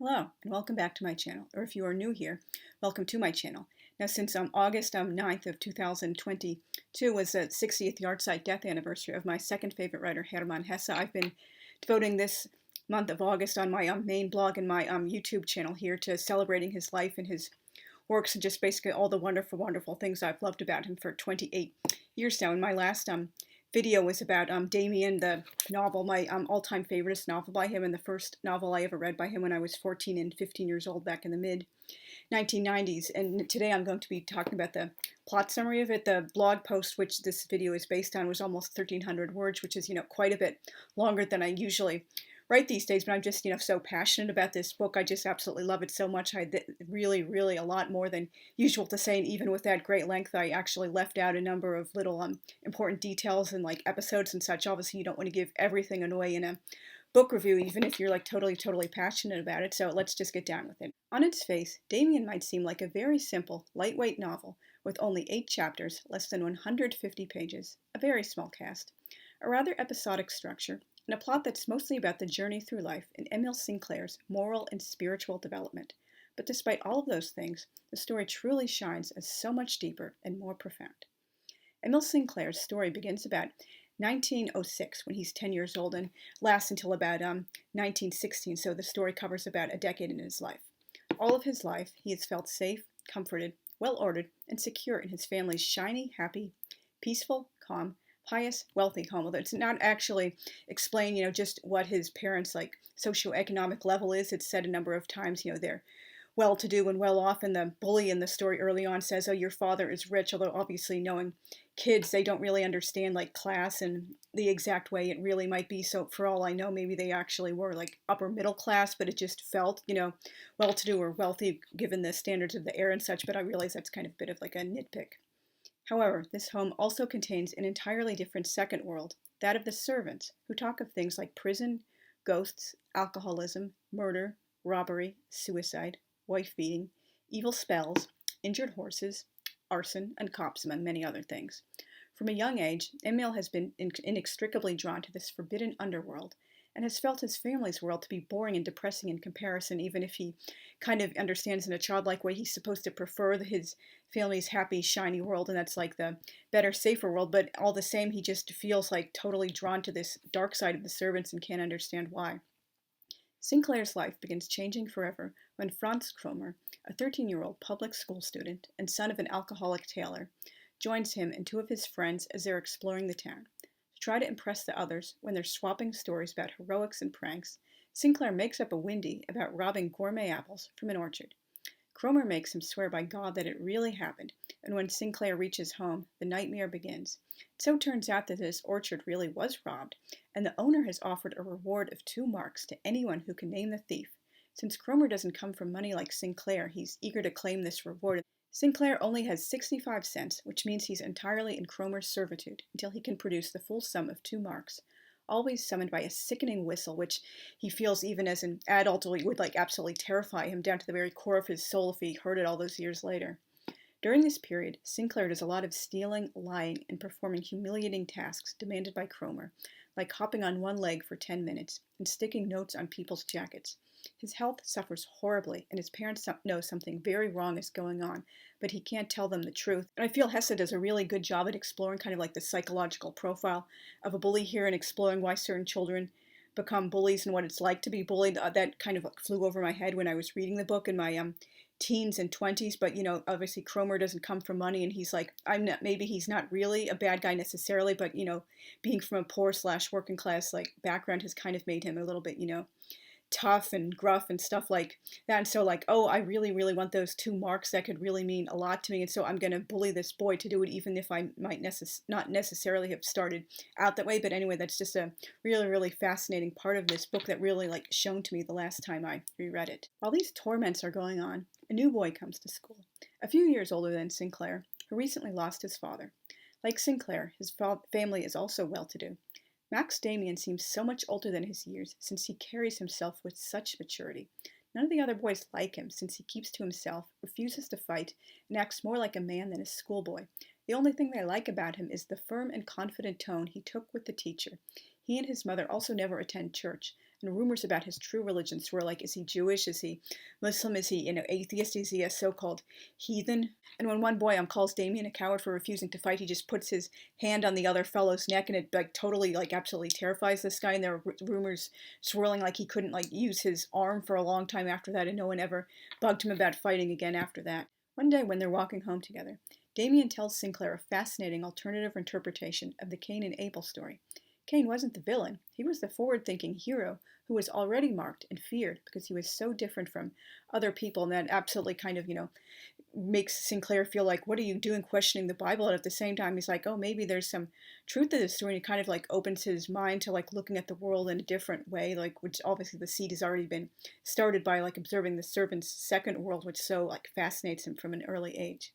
Hello, and welcome back to my channel, or if you are new here, welcome to my channel. Now, since August 9th of 2022 was the 60th yahrzeit death anniversary of my second favorite writer, Hermann Hesse, I've been devoting this month of August on my main blog and my YouTube channel here to celebrating his life and his works and just basically all the wonderful, wonderful things I've loved about him for 28 years now. And my last video was about Demian, the novel, my all-time favoriteest novel by him, and the first novel I ever read by him when I was 14 and 15 years old back in the mid-1990s. And today I'm going to be talking about the plot summary of it. The blog post which this video is based on was almost 1,300 words, which is, quite a bit longer than I usually write these days, but I'm just, so passionate about this book. I just absolutely love it so much. I really, really a lot more than usual to say, and even with that great length, I actually left out a number of little important details and like episodes and such. Obviously, you don't want to give everything away in a book review, even if you're like totally passionate about it. So let's just get down with it. On its face, Demian might seem like a very simple, lightweight novel with only 8 chapters, less than 150 pages, a very small cast, a rather episodic structure, and a plot that's mostly about the journey through life and Emil Sinclair's moral and spiritual development. But despite all of those things, the story truly shines as so much deeper and more profound. Emil Sinclair's story begins about 1906 when he's 10 years old and lasts until about 1916, so the story covers about a decade in his life. All of his life, he has felt safe, comforted, well-ordered, and secure in his family's shiny, happy, peaceful, calm, pious, wealthy home, although it's not actually explained, just what his parents' like socioeconomic level is. It's said a number of times, they're well-to-do and well-off, and the bully in the story early on says, oh, your father is rich, although obviously knowing kids, they don't really understand like class and the exact way it really might be. So for all I know, maybe they actually were like upper middle class, but it just felt, well-to-do or wealthy given the standards of the era and such, but I realize that's kind of a bit of like a nitpick. However, this home also contains an entirely different second world, that of the servants, who talk of things like prison, ghosts, alcoholism, murder, robbery, suicide, wife-beating, evil spells, injured horses, arson, and cops, among many other things. From a young age, Emil has been inextricably drawn to this forbidden underworld, and has felt his family's world to be boring and depressing in comparison, even if he kind of understands in a childlike way he's supposed to prefer his family's happy, shiny world, and that's like the better, safer world, but all the same, he just feels like totally drawn to this dark side of the servants and can't understand why. Sinclair's life begins changing forever when Franz Kromer, a 13-year-old public school student and son of an alcoholic tailor, joins him and 2 of his friends as they're exploring the town. To try to impress the others when they're swapping stories about heroics and pranks, Sinclair makes up a windy about robbing gourmet apples from an orchard. Kromer makes him swear by God that it really happened, and when Sinclair reaches home, the nightmare begins. It so turns out that this orchard really was robbed, and the owner has offered a reward of 2 marks to anyone who can name the thief. Since Kromer doesn't come from money like Sinclair, he's eager to claim this reward. Sinclair only has 65 cents, which means he's entirely in Kromer's servitude until he can produce the full sum of 2 marks, always summoned by a sickening whistle, which he feels even as an adult would like absolutely terrify him down to the very core of his soul if he heard it all those years later. During this period, Sinclair does a lot of stealing, lying, and performing humiliating tasks demanded by Kromer, like hopping on one leg for 10 minutes and sticking notes on people's jackets. His health suffers horribly, and his parents know something very wrong is going on, but he can't tell them the truth. And I feel Hesse does a really good job at exploring kind of like the psychological profile of a bully here and exploring why certain children become bullies and what it's like to be bullied. That kind of flew over my head when I was reading the book in my teens and 20s, but obviously Kromer doesn't come from money, and he's like, maybe he's not really a bad guy necessarily, but being from a poor / working class like background has kind of made him a little bit tough and gruff and stuff like that. And so like, oh, I really want those 2 marks, that could really mean a lot to me, and so I'm going to bully this boy to do it, even if I might not necessarily have started out that way. But anyway, that's just a really fascinating part of this book that really like shone to me the last time I reread it. While these torments are going on, a new boy comes to school, a few years older than Sinclair, who recently lost his father. Like Sinclair, his family is also well-to-do. Max Demian seems so much older than his years, since he carries himself with such maturity. None of the other boys like him, since he keeps to himself, refuses to fight, and acts more like a man than a schoolboy. The only thing they like about him is the firm and confident tone he took with the teacher. He and his mother also never attend church, and rumors about his true religion swirl, like, is he Jewish, is he Muslim, is he, atheist, is he a so-called heathen? And when one boy calls Demian a coward for refusing to fight, he just puts his hand on the other fellow's neck, and it totally, absolutely terrifies this guy, and there are rumors swirling like he couldn't use his arm for a long time after that, and no one ever bugged him about fighting again after that. One day when they're walking home together, Demian tells Sinclair a fascinating alternative interpretation of the Cain and Abel story. Cain wasn't the villain. He was the forward-thinking hero who was already marked and feared because he was so different from other people, and that absolutely makes Sinclair feel like, what are you doing questioning the Bible? And at the same time, he's like, oh, maybe there's some truth to this story. And he kind of opens his mind to looking at the world in a different way, which obviously the seed has already been started by observing the serpent's second world, which so fascinates him from an early age.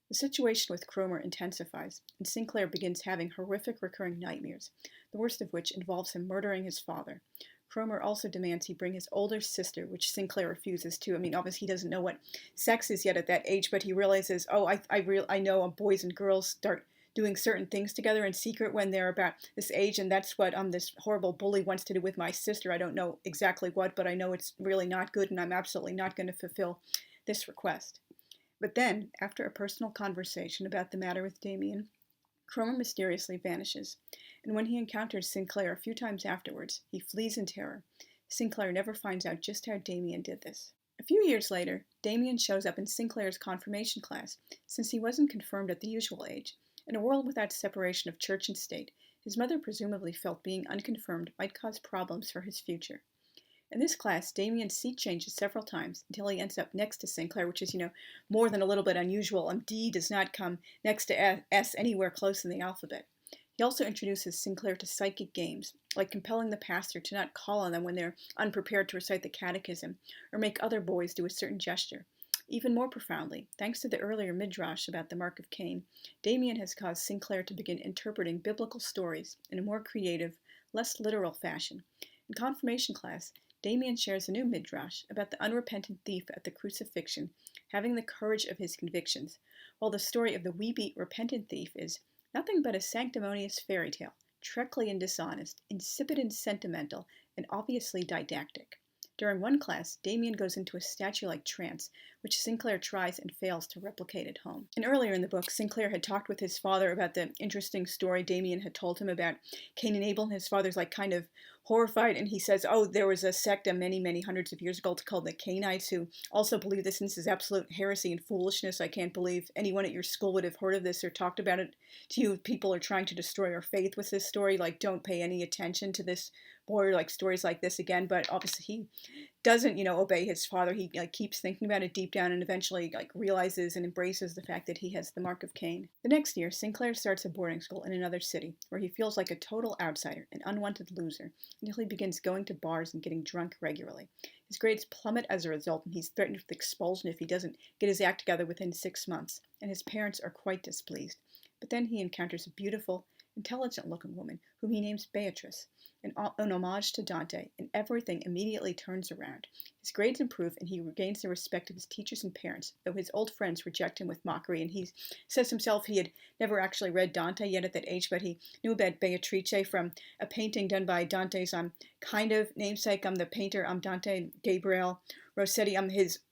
The situation with Cromer intensifies, and Sinclair begins having horrific recurring nightmares, the worst of which involves him murdering his father. Cromer also demands he bring his older sister, which Sinclair refuses to. Obviously he doesn't know what sex is yet at that age, but he realizes, oh, I know boys and girls start doing certain things together in secret when they're about this age, and that's what this horrible bully wants to do with my sister. I don't know exactly what, but I know it's really not good, and I'm absolutely not going to fulfill this request. But then, after a personal conversation about the matter with Demian, Cromer mysteriously vanishes, and when he encounters Sinclair a few times afterwards, he flees in terror. Sinclair never finds out just how Demian did this. A few years later, Demian shows up in Sinclair's confirmation class, since he wasn't confirmed at the usual age. In a world without separation of church and state, his mother presumably felt being unconfirmed might cause problems for his future. In this class, Demian's seat changes several times until he ends up next to Sinclair, which is, more than a little bit unusual. D does not come next to S anywhere close in the alphabet. He also introduces Sinclair to psychic games, like compelling the pastor to not call on them when they're unprepared to recite the catechism, or make other boys do a certain gesture. Even more profoundly, thanks to the earlier midrash about the mark of Cain, Demian has caused Sinclair to begin interpreting biblical stories in a more creative, less literal fashion. In confirmation class, Demian shares a new midrash about the unrepentant thief at the crucifixion having the courage of his convictions, while the story of the wee-beat repentant thief is nothing but a sanctimonious fairy tale, treacly and dishonest, insipid and sentimental, and obviously didactic. During one class, Demian goes into a statue-like trance, which Sinclair tries and fails to replicate at home. And earlier in the book, Sinclair had talked with his father about the interesting story Demian had told him about Cain and Abel, and his father's kind of horrified, and he says, oh, there was a sect many, many hundreds of years ago called the Cainites who also believe this, and this is absolute heresy and foolishness. I can't believe anyone at your school would have heard of this or talked about it to you. People are trying to destroy our faith with this story. Don't pay any attention to this boy or stories like this again. But obviously he doesn't, obey his father. He keeps thinking about it deep down and eventually realizes and embraces the fact that he has the mark of Cain. The next year, Sinclair starts a boarding school in another city where he feels like a total outsider, an unwanted loser, until he begins going to bars and getting drunk regularly. His grades plummet as a result, and he's threatened with expulsion if he doesn't get his act together within 6 months, and his parents are quite displeased. But then he encounters a beautiful, intelligent-looking woman whom he names Beatrice, an homage to Dante, and everything immediately turns around. His grades improve, and he regains the respect of his teachers and parents, though his old friends reject him with mockery, and he says himself he had never actually read Dante yet at that age, but he knew about Beatrice from a painting done by Dante's kind of namesake. The painter Dante Gabriel Rossetti.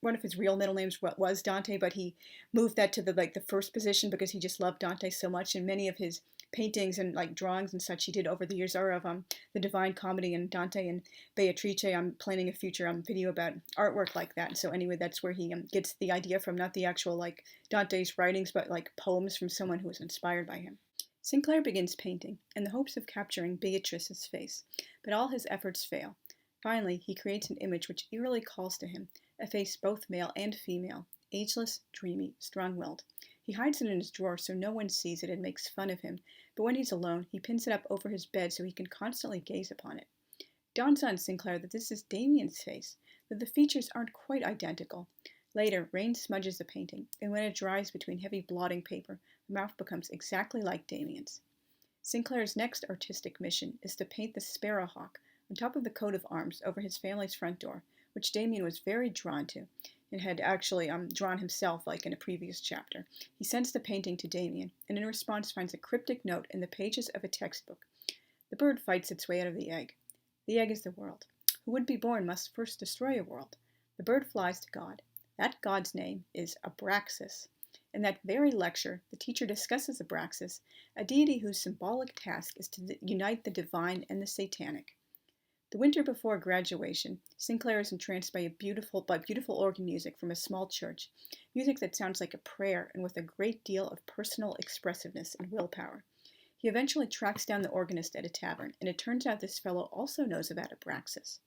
One of his real middle names was Dante, but he moved that to the first position because he just loved Dante so much, and many of his paintings and drawings and such he did over the years are of the Divine Comedy and Dante and Beatrice. I'm planning a future video about artwork like that. So anyway, that's where he gets the idea from, not the actual Dante's writings, but poems from someone who was inspired by him. Sinclair begins painting in the hopes of capturing Beatrice's face, but all his efforts fail. Finally, he creates an image which eerily calls to him, a face both male and female, ageless, dreamy, strong-willed. He hides it in his drawer so no one sees it and makes fun of him, but when he's alone, he pins it up over his bed so he can constantly gaze upon it. It dawns on Sinclair that this is Demian's face, though the features aren't quite identical. Later, rain smudges the painting, and when it dries between heavy blotting paper, the mouth becomes exactly like Demian's. Sinclair's next artistic mission is to paint the sparrowhawk on top of the coat of arms over his family's front door, which Demian was very drawn to, and had actually drawn himself in a previous chapter. He sends the painting to Demian, and in response finds a cryptic note in the pages of a textbook. The bird fights its way out of the egg. The egg is the world. who would be born must first destroy a world. The bird flies to God. That God's name is Abraxas. In that very lecture, the teacher discusses Abraxas, a deity whose symbolic task is to unite the divine and the satanic. The winter before graduation, Sinclair is entranced by beautiful organ music from a small church, music that sounds like a prayer and with a great deal of personal expressiveness and willpower. He eventually tracks down the organist at a tavern, and it turns out this fellow also knows about Abraxas.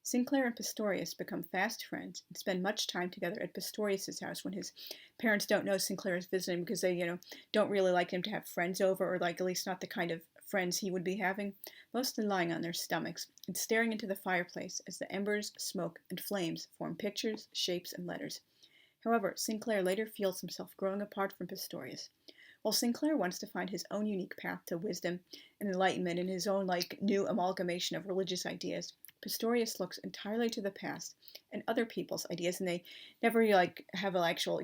Sinclair and Pistorius become fast friends and spend much time together at Pistorius's house when his parents don't know Sinclair is visiting because they, don't really like him to have friends over, or at least not the kind of friends he would be having, mostly lying on their stomachs and staring into the fireplace as the embers, smoke, and flames form pictures, shapes, and letters. However, Sinclair later feels himself growing apart from Pistorius. While Sinclair wants to find his own unique path to wisdom and enlightenment in his own new amalgamation of religious ideas, Pistorius looks entirely to the past and other people's ideas, and they never have an actual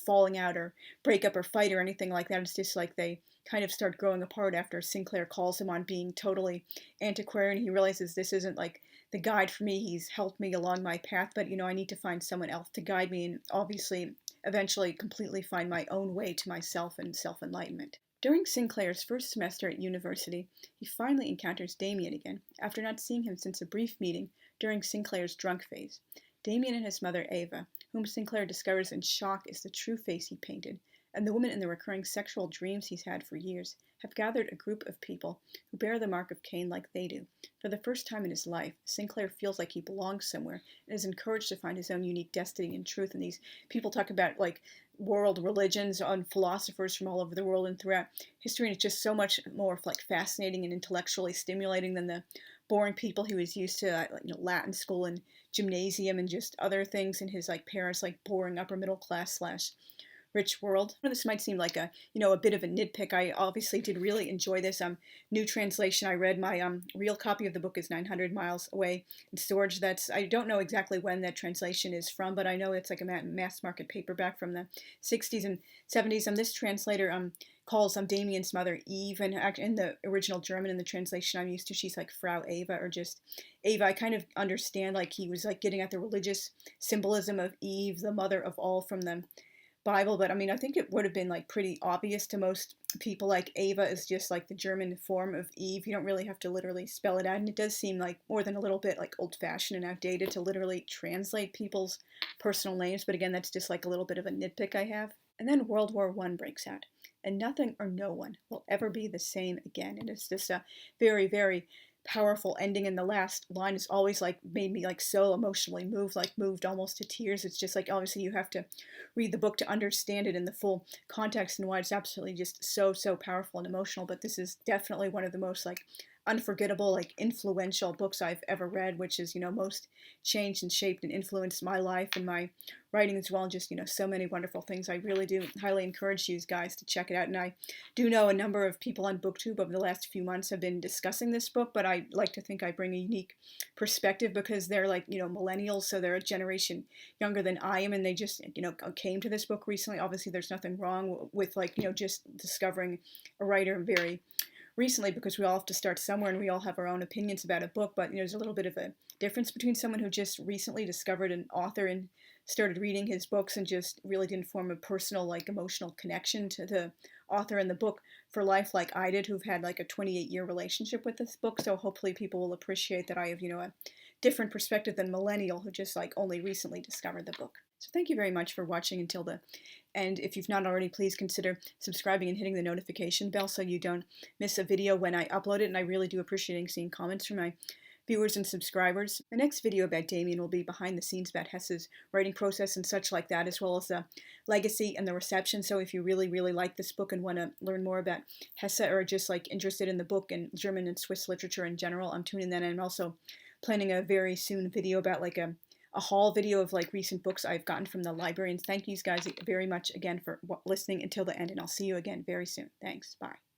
falling out or break up or fight or anything like that. It's just they kind of start growing apart after Sinclair calls him on being totally antiquarian. He realizes this isn't the guide for me. He's helped me along my path, but I need to find someone else to guide me and obviously eventually completely find my own way to myself and self-enlightenment. During Sinclair's first semester at university, he finally encounters Demian again, after not seeing him since a brief meeting during Sinclair's drunk phase. Demian and his mother Ava, whom Sinclair discovers in shock is the true face he painted, and the woman in the recurring sexual dreams he's had for years, have gathered a group of people who bear the mark of Cain like they do. For the first time in his life, Sinclair feels like he belongs somewhere and is encouraged to find his own unique destiny and truth. And these people talk about world religions on philosophers from all over the world and throughout history, and it's just so much more fascinating and intellectually stimulating than the boring people he was used to, Latin school and gymnasium and just other things in his Paris boring upper middle class / rich world. This might seem like a bit of a nitpick. I obviously did really enjoy this new translation I read. My real copy of the book is 900 miles away in storage. I don't know exactly when that translation is from, but I know it's a mass market paperback from the 60s and 70s. This translator calls Damian's mother Eve, and in the original German, in the translation I'm used to, she's Frau Eva, or just Ava. I kind of understand he was getting at the religious symbolism of Eve, the mother of all, from the Bible, but I think it would have been pretty obvious to most people. Ava is just the German form of Eve. You don't really have to literally spell it out, and it does seem more than a little bit old-fashioned and outdated to literally translate people's personal names, but again, that's just a little bit of a nitpick I have. And then World War I breaks out, and nothing or no one will ever be the same again, and it's just a very, very powerful ending, and the last line is always made me so emotionally moved, moved almost to tears. It's just obviously you have to read the book to understand it in the full context and why it's absolutely just so powerful and emotional. But this is definitely one of the most unforgettable, influential books I've ever read, which is, most changed and shaped and influenced my life and my writing as well, and just, so many wonderful things. I really do highly encourage you guys to check it out. And I do know a number of people on BookTube over the last few months have been discussing this book, but I like to think I bring a unique perspective because they're millennials, so they're a generation younger than I am, and they just, came to this book recently. Obviously, there's nothing wrong with just discovering a writer very recently, because we all have to start somewhere and we all have our own opinions about a book, but there's a little bit of a difference between someone who just recently discovered an author and started reading his books and just really didn't form a personal emotional connection to the author and the book for life like I did, who've had a 28-year relationship with this book. So hopefully people will appreciate that I have a different perspective than millennial who just only recently discovered the book. So thank you very much for watching until the end. If you've not already, please consider subscribing and hitting the notification bell so you don't miss a video when I upload it. And I really do appreciate seeing comments from my viewers and subscribers. The next video about Demian will be behind the scenes about Hesse's writing process and such like that, as well as the legacy and the reception. So if you really, really like this book and want to learn more about Hesse, or just interested in the book and German and Swiss literature in general, tune in then. I'm also planning a very soon video about a haul video of recent books I've gotten from the library. And thank you guys very much again for listening until the end, and I'll see you again very soon. Thanks. Bye.